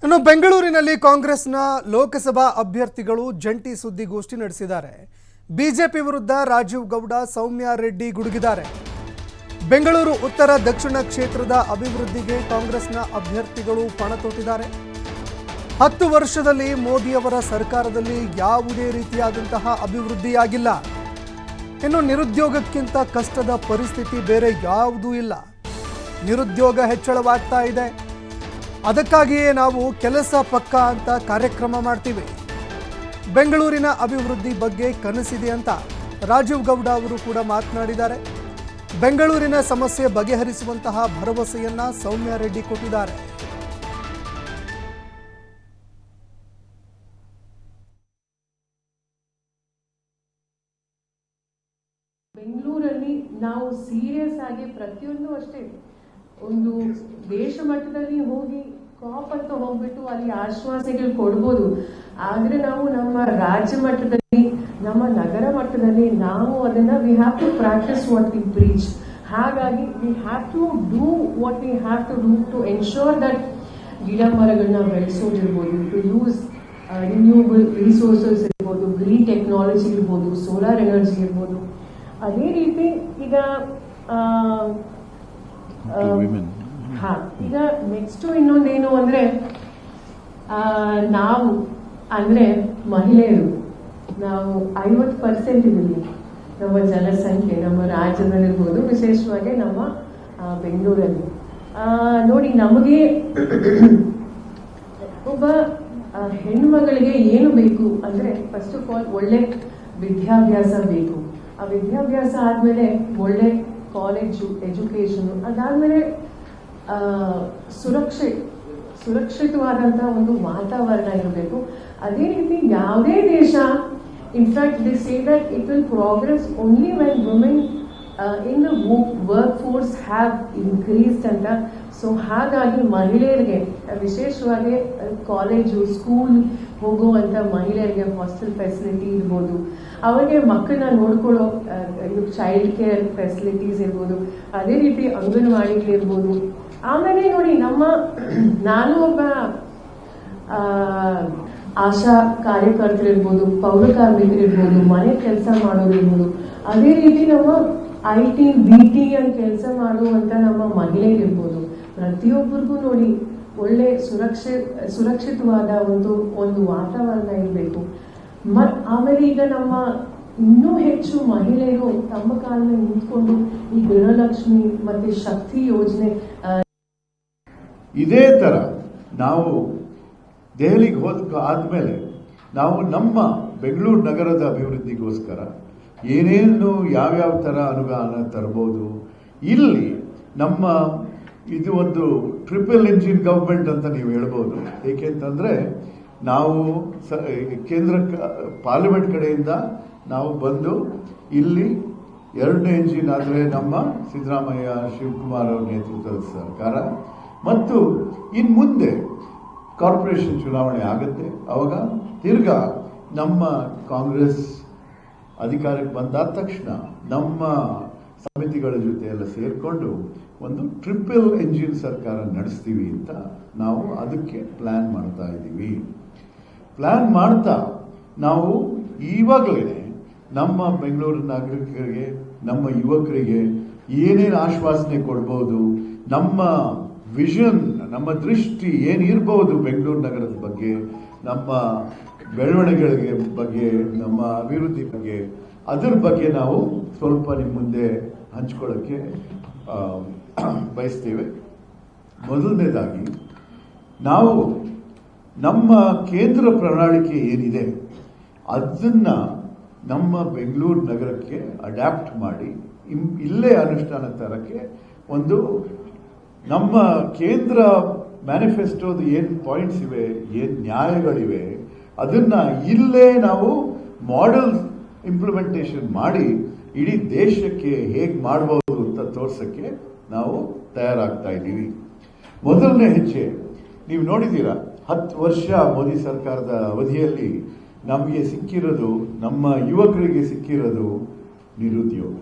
ಇನ್ನು ಬೆಂಗಳೂರಿನಲ್ಲಿ ಕಾಂಗ್ರೆಸ್ನ ಲೋಕಸಭಾ ಅಭ್ಯರ್ಥಿಗಳು ಜಂಟಿ ಸುದ್ದಿಗೋಷ್ಠಿ ನಡೆಸಿದ್ದಾರೆ. ಬಿಜೆಪಿ ವಿರುದ್ಧ ರಾಜೀವ್ ಗೌಡ, ಸೌಮ್ಯ ರೆಡ್ಡಿ ಗುಡುಗಿದ್ದಾರೆ. ಬೆಂಗಳೂರು ಉತ್ತರ ದಕ್ಷಿಣ ಕ್ಷೇತ್ರದ ಅಭಿವೃದ್ಧಿಗೆ ಕಾಂಗ್ರೆಸ್ನ ಅಭ್ಯರ್ಥಿಗಳು ಪಣ ತೊಟ್ಟಿದ್ದಾರೆ. 10 ವರ್ಷದಲ್ಲಿ ಮೋದಿಯವರ ಸರ್ಕಾರದಲ್ಲಿ ಯಾವುದೇ ರೀತಿಯಾದಂತಹ ಅಭಿವೃದ್ಧಿಯಾಗಿಲ್ಲ. ಇನ್ನು ನಿರುದ್ಯೋಗಕ್ಕಿಂತ ಕಷ್ಟದ ಪರಿಸ್ಥಿತಿ ಬೇರೆ ಯಾವುದೂ ಇಲ್ಲ. ನಿರುದ್ಯೋಗ ಹೆಚ್ಚಳವಾಗ್ತಾ ಇದೆ. ಅದಕ್ಕಾಗಿಯೇ ನಾವು ಕೆಲಸ ಪಕ್ಕ ಅಂತ ಕಾರ್ಯಕ್ರಮ ಮಾಡ್ತೀವಿ. ಬೆಂಗಳೂರಿನ ಅಭಿವೃದ್ಧಿ ಬಗ್ಗೆ ಕನಸಿದೆ ಅಂತ ರಾಜೀವ್ ಗೌಡ ಅವರು ಕೂಡ ಮಾತನಾಡಿದ್ದಾರೆ. ಬೆಂಗಳೂರಿನ ಸಮಸ್ಯೆ ಬಗೆಹರಿಸುವಂತಹ ಭರವಸೆಯನ್ನ ಸೌಮ್ಯ ರೆಡ್ಡಿ ಕೊಟ್ಟಿದ್ದಾರೆ. ಬೆಂಗಳೂರಲ್ಲಿ ನಾವು ಸೀರಿಯಸ್ ಆಗಿ ಪ್ರತಿಯೊಂದು ಅಷ್ಟೇ ಒಂದು ದೇಶ ಮಟ್ಟದಲ್ಲಿ ಹೋಗಿ ಕಾಪ್ ಅಂತ ಹೋಗ್ಬಿಟ್ಟು ಅಲ್ಲಿ ಆಶ್ವಾಸನೆಗಳು ಕೊಡ್ಬೋದು. ಆದ್ರೆ ನಾವು ನಮ್ಮ ರಾಜ್ಯ ಮಟ್ಟದಲ್ಲಿ, ನಮ್ಮ ನಗರ ಮಟ್ಟದಲ್ಲಿ ನಾವು ಅದನ್ನ we have to practise what we preach. ಹಾಗಾಗಿ we have to do what we have to do to ensure that ಗಿಡ ಮರಗಳನ್ನ ಬೆಳೆಸೋದಿರ್ಬೋದು, ಟು ಯೂಸ್ ರಿನ್ಯೂಬಲ್ ರಿಸೋರ್ಸಸ್ ಇರ್ಬೋದು, ಗ್ರೀನ್ ಟೆಕ್ನಾಲಜಿ ಇರ್ಬೋದು, ಸೋಲಾರ್ ಎನರ್ಜಿ ಇರ್ಬೋದು. ಅದೇ ರೀತಿ ಈಗ ಈಗ ನೆಕ್ಸ್ಟ್ ಇನ್ನೊಂದೇನು ಅಂದ್ರೆ ನಾವು ಅಂದ್ರೆ ಮಹಿಳೆಯರು ನಾವು 50% ಇದೀವಿ ನಮ್ಮ ಜನಸಂಖ್ಯೆ ನಮ್ಮ ರಾಜ್ಯದಲ್ಲಿರ್ಬೋದು, ವಿಶೇಷವಾಗಿ ನಮ್ಮ ಬೆಂಗಳೂರಲ್ಲಿ. ನೋಡಿ, ನಮಗೆ ಒಬ್ಬ ಹೆಣ್ಮಗಳಿಗೆ ಏನು ಬೇಕು ಅಂದ್ರೆ ಫಸ್ಟ್ ಆಫ್ ಆಲ್ ಒಳ್ಳೆ ವಿದ್ಯಾಭ್ಯಾಸ ಬೇಕು. ಆ ವಿದ್ಯಾಭ್ಯಾಸ ಆದ್ಮೇಲೆ ಒಳ್ಳೆ ಕಾಲೇಜು ಎಜುಕೇಶನ್, ಅದಾದ್ಮೇಲೆ ಸುರಕ್ಷಿತವಾದಂತಹ ಒಂದು ವಾತಾವರಣ ಇರಬೇಕು. ಅದೇ ರೀತಿ ಯಾವುದೇ ದೇಶ, in fact they say that it will progress only when women in the work force have increased ಅಂತ. ಸೊ ಹಾಗಾಗಿ ಮಹಿಳೆಯರಿಗೆ ವಿಶೇಷವಾಗಿ ಕಾಲೇಜು ಸ್ಕೂಲ್ ಹೋಗುವಂತ ಮಹಿಳೆಯರಿಗೆ ಹಾಸ್ಟೆಲ್ ಫೆಸಿಲಿಟಿ ಇರ್ಬೋದು, ಅವರಿಗೆ ಮಕ್ಕಳನ್ನ ನೋಡ್ಕೊಳ್ಳೋ ಚೈಲ್ಡ್ ಕೇರ್ ಫೆಸಿಲಿಟೀಸ್ ಇರ್ಬೋದು, ಅದೇ ರೀತಿ ಅಂಗನವಾಡಿಗಳಿರ್ಬೋದು. ಆಮೇಲೆ ನೋಡಿ, ನಾನು ಒಬ್ಬ ಆಶಾ ಕಾರ್ಯಕರ್ತರಿರ್ಬೋದು, ಪೌರ ಕಾರ್ಮಿಕರಿರ್ಬೋದು, ಮನೆ ಕೆಲಸ ಮಾಡೋದಿರ್ಬೋದು, ಅದೇ ರೀತಿ ನಮ್ಮ IT BT ಅಂತ ಕೆಲಸ ಮಾಡುವಂತ ನಮ್ಮ ಮಹಿಳೆಯರಿರ್ಬೋದು. ಪ್ರತಿಯೊಬ್ಬರಿಗೂ ನೋಡಿ ಒಳ್ಳೆ ಸುರಕ್ಷಿತವಾದ ಒಂದು ವಾತಾವರಣ ಇರಬೇಕು. ಆಮೇಲೆ ಈಗ ನಮ್ಮ ಇನ್ನೂ ಹೆಚ್ಚು ಮಹಿಳೆಯರು ತಮ್ಮ ಕಾಲ ಮೇಲೆ ನಿಂತ್ಕೊಂಡು ಈ ಗೃಹಲಕ್ಷ್ಮಿ ಮತ್ತೆ ಶಕ್ತಿ ಯೋಜನೆ, ಇದೇ ತರ ನಾವು ದೆಹಲಿಗೆ ಆದ್ಮೇಲೆ ನಾವು ನಮ್ಮ ಬೆಂಗಳೂರು ನಗರದ ಅಭಿವೃದ್ಧಿಗೋಸ್ಕರ ಏನೇನು ಯಾವ್ಯಾವ ತರ ಅನುದಾನ ತರಬಹುದು. ಇಲ್ಲಿ ನಮ್ಮ ಇದು ಒಂದು ಟ್ರಿಪಲ್ ಎಂಜಿನ್ ಗವರ್ಮೆಂಟ್ ಅಂತ ನೀವು ಹೇಳ್ಬೋದು. ಏಕೆಂತಂದ್ರೆ ನಾವು ಕೇಂದ್ರ ಪಾರ್ಲಿಮೆಂಟ್ ಕಡೆಯಿಂದ ನಾವು ಬಂದು ಇಲ್ಲಿ 2ನೇ ಎಂಜಿನ್ ಆದರೆ ನಮ್ಮ ಸಿದ್ದರಾಮಯ್ಯ ಶಿವಕುಮಾರ್ ಅವರ ನೇತೃತ್ವದ ಸರ್ಕಾರ, ಮತ್ತು ಇನ್ನು ಮುಂದೆ ಕಾರ್ಪೊರೇಷನ್ ಚುನಾವಣೆ ಆಗುತ್ತೆ. ಅವಾಗ ತಿರ್ಗಾ ನಮ್ಮ ಕಾಂಗ್ರೆಸ್ ಅಧಿಕಾರಕ್ಕೆ ಬಂದಾದ ತಕ್ಷಣ ನಮ್ಮ ಸಮಿತಿಗಳ ಜೊತೆ ಎಲ್ಲ ಸೇರಿಕೊಂಡು ಒಂದು ಟ್ರಿಪಲ್ ಎಂಜಿನ್ ಸರ್ಕಾರ ನಡೆಸ್ತೀವಿ ಅಂತ ನಾವು ಅದಕ್ಕೆ ಪ್ಲಾನ್ ಮಾಡ್ತಾ ಇದ್ದೀವಿ. ಪ್ಲಾನ್ ಮಾಡ್ತಾ ನಾವು ಈವಾಗಲೇ ನಮ್ಮ ಬೆಂಗಳೂರು ನಾಗರಿಕರಿಗೆ, ನಮ್ಮ ಯುವಕರಿಗೆ ಏನೇನು ಆಶ್ವಾಸನೆ ಕೊಡ್ಬೋದು, ನಮ್ಮ ವಿಷನ್, ನಮ್ಮ ದೃಷ್ಟಿ ಏನಿರ್ಬೋದು ಬೆಂಗಳೂರು ನಗರದ ಬಗ್ಗೆ, ನಮ್ಮ ಬೆಳವಣಿಗೆಗಳ ಬಗ್ಗೆ, ನಮ್ಮ ಅಭಿವೃದ್ಧಿ ಬಗ್ಗೆ, ಅದರ ಬಗ್ಗೆ ನಾವು ಸ್ವಲ್ಪ ನಿಮ್ಮ ಮುಂದೆ ಹಂಚ್ಕೊಳ್ಳೋಕ್ಕೆ ಬಯಸ್ತೇವೆ. ಮೊದಲನೇದಾಗಿ ನಾವು ನಮ್ಮ ಕೇಂದ್ರ ಪ್ರಣಾಳಿಕೆ ಏನಿದೆ ಅದನ್ನ ನಮ್ಮ ಬೆಂಗಳೂರು ನಗರಕ್ಕೆ ಅಡ್ಯಾಪ್ಟ್ ಮಾಡಿ ಇಲ್ಲೇ ಅನುಷ್ಠಾನ ತರಕ್ಕೆ ಒಂದು ನಮ್ಮ ಕೇಂದ್ರ ಮ್ಯಾನಿಫೆಸ್ಟೋದು ಏನು ಪಾಯಿಂಟ್ಸ್ ಇವೆ, ಏನು ನ್ಯಾಯಗಳಿವೆ, ಅದನ್ನ ಇಲ್ಲೇ ನಾವು ಮಾಡೆಲ್ ಇಂಪ್ಲಿಮೆಂಟೇಷನ್ ಮಾಡಿ ಇಡೀ ದೇಶಕ್ಕೆ ಹೇಗೆ ಮಾಡಬಹುದು ಅಂತ ತೋರ್ಸಕ್ಕೆ ನಾವು ತಯಾರಾಗ್ತಾ ಇದ್ದೀವಿ. ಮೊದಲನೇ ಹೆಜ್ಜೆ ನೀವು ನೋಡಿದ್ದೀರಾ, 10 ವರ್ಷ ಮೋದಿ ಸರ್ಕಾರದ ಅವಧಿಯಲ್ಲಿ ನಮಗೆ ಸಿಕ್ಕಿರೋದು, ನಮ್ಮ ಯುವಕರಿಗೆ ಸಿಕ್ಕಿರೋದು ನಿರುದ್ಯೋಗ.